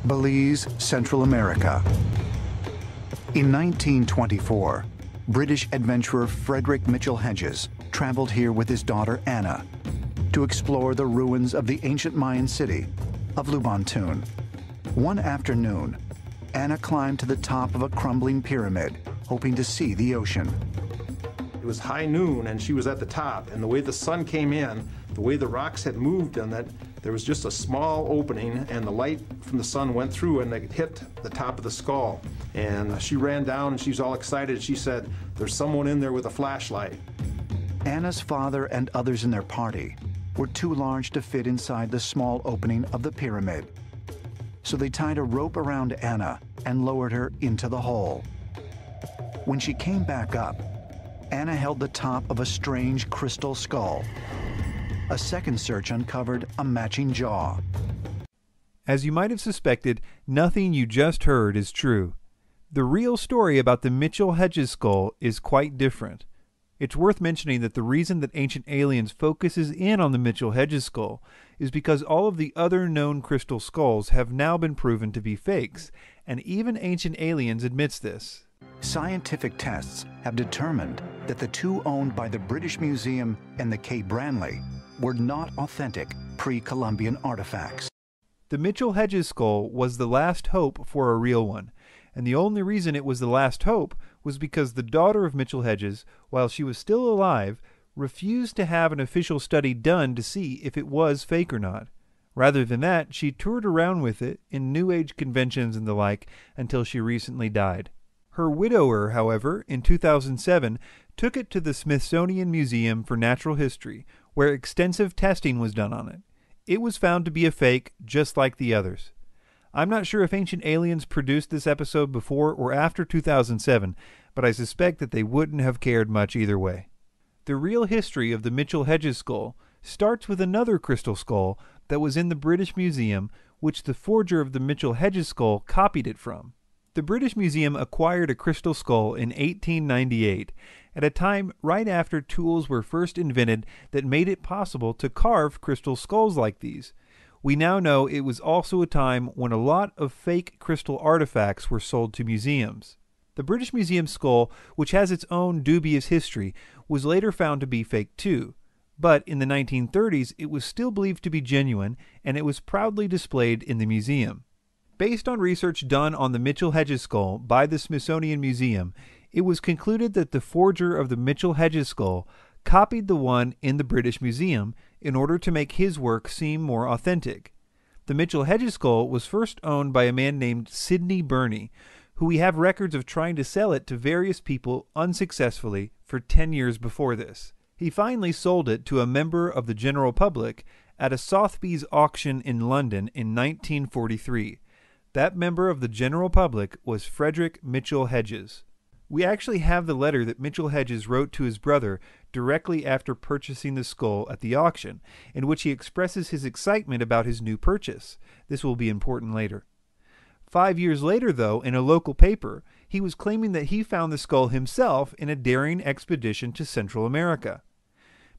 Belize, Central America. In 1924, British adventurer Frederick Mitchell Hedges traveled here with his daughter Anna to explore the ruins of the ancient Mayan city of Lubantun. One afternoon, Anna climbed to the top of a crumbling pyramid, hoping to see the ocean. It was high noon and she was at the top, and the way the sun came in, the way the rocks had moved and that there was just a small opening and the light from the sun went through and it hit the top of the skull. And she ran down and she was all excited. She said, "There's someone in there with a flashlight." Anna's father and others in their party were too large to fit inside the small opening of the pyramid. So they tied a rope around Anna and lowered her into the hole. When she came back up, Anna held the top of a strange crystal skull. A second search uncovered a matching jaw. As you might have suspected, nothing you just heard is true. The real story about the Mitchell Hedges skull is quite different. It's worth mentioning that the reason that Ancient Aliens focuses in on the Mitchell Hedges skull is because all of the other known crystal skulls have now been proven to be fakes, and even Ancient Aliens admits this. Scientific tests have determined that the two owned by the British Museum and the K. Branly were not authentic pre-Columbian artifacts. The Mitchell Hedges skull was the last hope for a real one, and the only reason it was the last hope was because the daughter of Mitchell Hedges, while she was still alive, refused to have an official study done to see if it was fake or not. Rather than that, she toured around with it in New Age conventions and the like until she recently died. Her widower, however, in 2007, took it to the Smithsonian Museum for Natural History, where extensive testing was done on it. It was found to be a fake, just like the others. I'm not sure if Ancient Aliens produced this episode before or after 2007, but I suspect that they wouldn't have cared much either way. The real history of the Mitchell Hedges skull starts with another crystal skull that was in the British Museum, which the forger of the Mitchell Hedges skull copied it from. The British Museum acquired a crystal skull in 1898, at a time right after tools were first invented that made it possible to carve crystal skulls like these. We now know it was also a time when a lot of fake crystal artifacts were sold to museums. The British Museum skull, which has its own dubious history, was later found to be fake too. But in the 1930s, it was still believed to be genuine, and it was proudly displayed in the museum. Based on research done on the Mitchell Hedges skull by the Smithsonian Museum, it was concluded that the forger of the Mitchell Hedges skull copied the one in the British Museum in order to make his work seem more authentic. The Mitchell Hedges skull was first owned by a man named Sidney Burney, who we have records of trying to sell it to various people unsuccessfully for 10 years before this. He finally sold it to a member of the general public at a Sotheby's auction in London in 1943. That member of the general public was Frederick Mitchell Hedges. We actually have the letter that Mitchell Hedges wrote to his brother directly after purchasing the skull at the auction, in which he expresses his excitement about his new purchase. This will be important later. 5 years later, though, in a local paper, he was claiming that he found the skull himself in a daring expedition to Central America.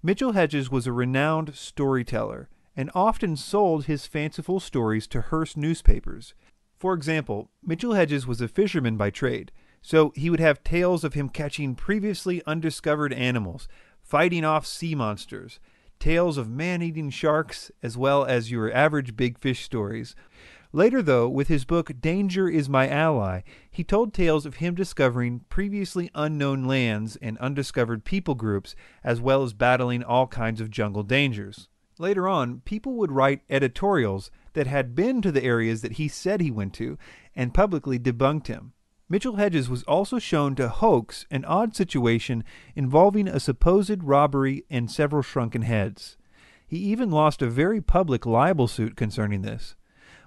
Mitchell Hedges was a renowned storyteller and often sold his fanciful stories to Hearst newspapers. For example, Mitchell Hedges was a fisherman by trade, so he would have tales of him catching previously undiscovered animals, fighting off sea monsters, tales of man-eating sharks, as well as your average big fish stories. Later, though, with his book Danger is My Ally, he told tales of him discovering previously unknown lands and undiscovered people groups, as well as battling all kinds of jungle dangers. Later on, people would write editorials that had been to the areas that he said he went to and publicly debunked him. Mitchell Hedges was also shown to hoax an odd situation involving a supposed robbery and several shrunken heads. He even lost a very public libel suit concerning this.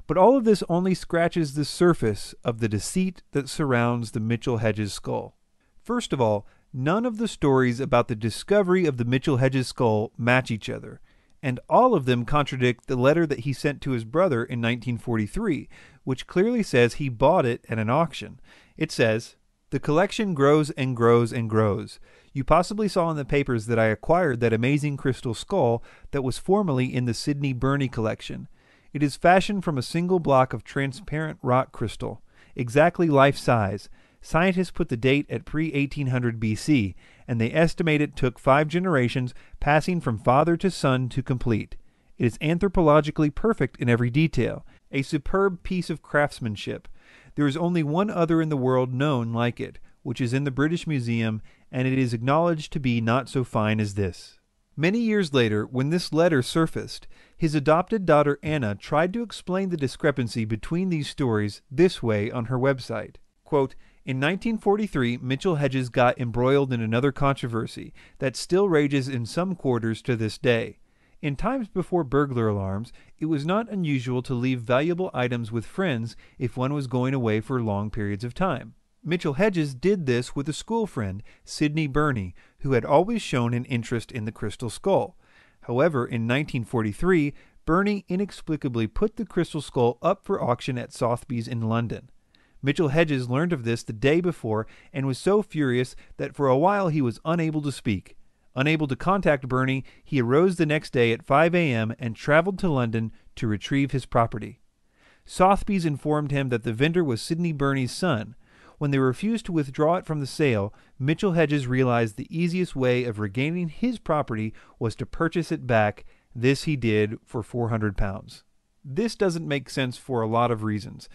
But all of this only scratches the surface of the deceit that surrounds the Mitchell Hedges skull. First of all, none of the stories about the discovery of the Mitchell Hedges skull match each other, and all of them contradict the letter that he sent to his brother in 1943, which clearly says he bought it at an auction. It says, "The collection grows and grows and grows. You possibly saw in the papers that I acquired that amazing crystal skull that was formerly in the Sidney Burney collection. It is fashioned from a single block of transparent rock crystal, exactly life-size. Scientists put the date at pre-1800 BC, and they estimate it took 5 generations, passing from father to son to complete. It is anthropologically perfect in every detail, a superb piece of craftsmanship. There is only one other in the world known like it, which is in the British Museum, and it is acknowledged to be not so fine as this. Many years later, when this letter surfaced, his adopted daughter Anna tried to explain the discrepancy between these stories this way on her website. Quote, "In 1943, Mitchell Hedges got embroiled in another controversy that still rages in some quarters to this day. In times before burglar alarms, it was not unusual to leave valuable items with friends if one was going away for long periods of time. Mitchell Hedges did this with a school friend, Sidney Burney, who had always shown an interest in the crystal skull. However, in 1943, Burney inexplicably put the crystal skull up for auction at Sotheby's in London. Mitchell Hedges learned of this the day before and was so furious that for a while he was unable to speak. Unable to contact Burney, he arose the next day at 5 a.m. and traveled to London to retrieve his property. Sotheby's informed him that the vendor was Sidney Burney's son. When they refused to withdraw it from the sale, Mitchell Hedges realized the easiest way of regaining his property was to purchase it back. This he did for £400. This doesn't make sense for a lot of reasons,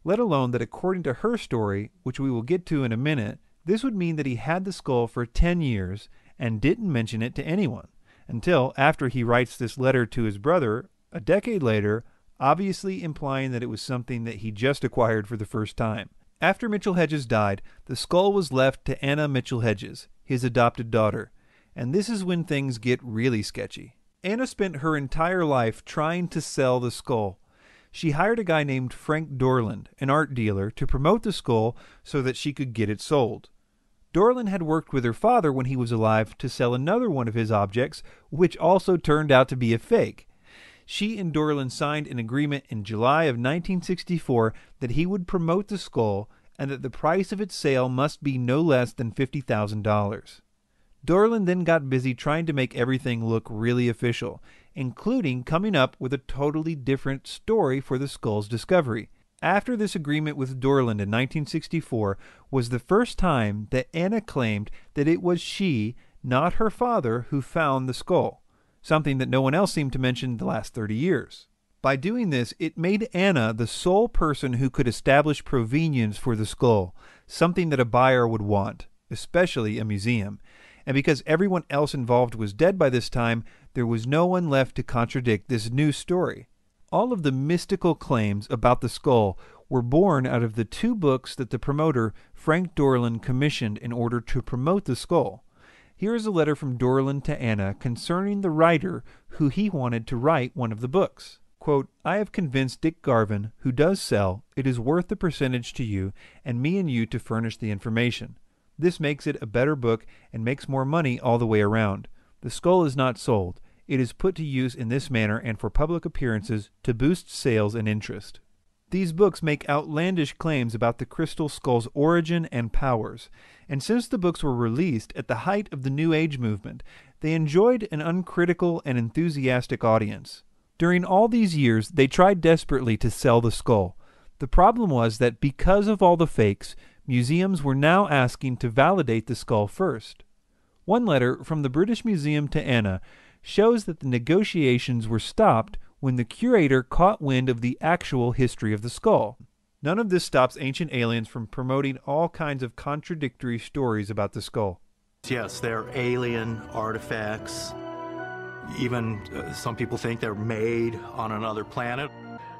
let alone that according to her story, which we will get to in a minute, this would mean that he had the skull for 10 years and didn't mention it to anyone, until after he writes this letter to his brother a decade later, obviously implying that it was something that he just acquired for the first time. After Mitchell Hedges died, the skull was left to Anna Mitchell Hedges, his adopted daughter, and this is when things get really sketchy. Anna spent her entire life trying to sell the skull. She hired a guy named Frank Dorland, an art dealer, to promote the skull so that she could get it sold. Dorland had worked with her father when he was alive to sell another one of his objects, which also turned out to be a fake. She and Dorland signed an agreement in July of 1964 that he would promote the skull and that the price of its sale must be no less than $50,000. Dorland then got busy trying to make everything look really official, including coming up with a totally different story for the skull's discovery. After this agreement with Dorland in 1964 was the first time that Anna claimed that it was she, not her father, who found the skull, something that no one else seemed to mention the last 30 years. By doing this, it made Anna the sole person who could establish provenience for the skull, something that a buyer would want, especially a museum. And because everyone else involved was dead by this time, there was no one left to contradict this new story. All of the mystical claims about the skull were born out of the 2 books that the promoter, Frank Dorland, commissioned in order to promote the skull. Here is a letter from Dorland to Anna concerning the writer who he wanted to write one of the books. Quote, "I have convinced Dick Garvin, who does sell, it is worth the percentage to you and me and you to furnish the information. This makes it a better book and makes more money all the way around. The skull is not sold. It is put to use in this manner and for public appearances to boost sales and interest." These books make outlandish claims about the crystal skull's origin and powers, and since the books were released at the height of the New Age movement, they enjoyed an uncritical and enthusiastic audience. During all these years, they tried desperately to sell the skull. The problem was that because of all the fakes, museums were now asking to validate the skull first. One letter from the British Museum to Anna shows that the negotiations were stopped when the curator caught wind of the actual history of the skull. None of this stops Ancient Aliens from promoting all kinds of contradictory stories about the skull. Yes, they're alien artifacts. Even some people think they're made on another planet.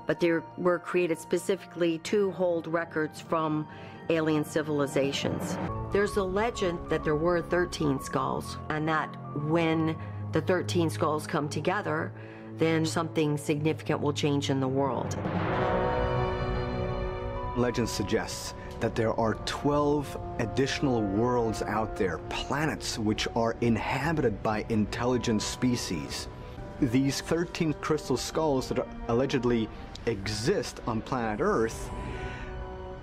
But they were created specifically to hold records from alien civilizations. There's a legend that there were 13 skulls, and that when the 13 skulls come together, then something significant will change in the world. Legend suggests that there are 12 additional worlds out there, planets which are inhabited by intelligent species. These 13 crystal skulls that allegedly exist on planet Earth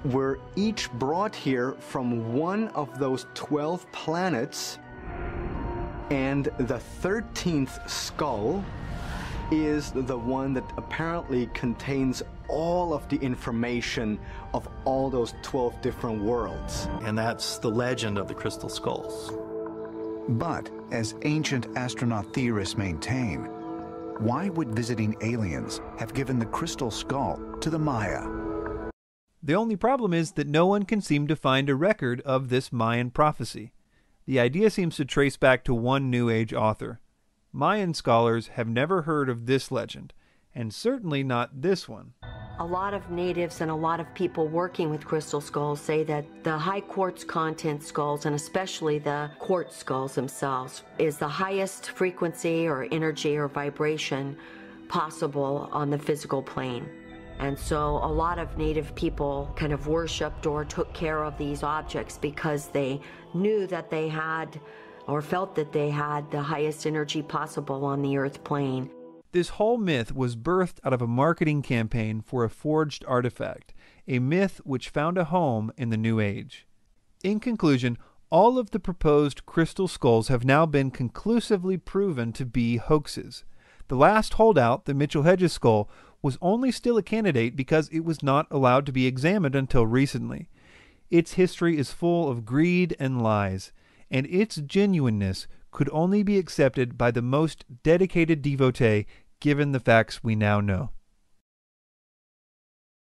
were each brought here from one of those 12 planets, and the 13th skull is the one that apparently contains all of the information of all those 12 different worlds. And that's the legend of the crystal skulls. But, as ancient astronaut theorists maintain, why would visiting aliens have given the crystal skull to the Maya? The only problem is that no one can seem to find a record of this Mayan prophecy. The idea seems to trace back to one New Age author. Mayan scholars have never heard of this legend, and certainly not this one. A lot of natives and a lot of people working with crystal skulls say that the high quartz content skulls, and especially the quartz skulls themselves, is the highest frequency or energy or vibration possible on the physical plane. And so a lot of native people kind of worshipped or took care of these objects because they knew that they had or felt that they had the highest energy possible on the earth plane. This whole myth was birthed out of a marketing campaign for a forged artifact, a myth which found a home in the New Age. In conclusion, all of the proposed crystal skulls have now been conclusively proven to be hoaxes. The last holdout, the Mitchell Hedges skull, was only still a candidate because it was not allowed to be examined until recently. Its history is full of greed and lies, and its genuineness could only be accepted by the most dedicated devotee given the facts we now know.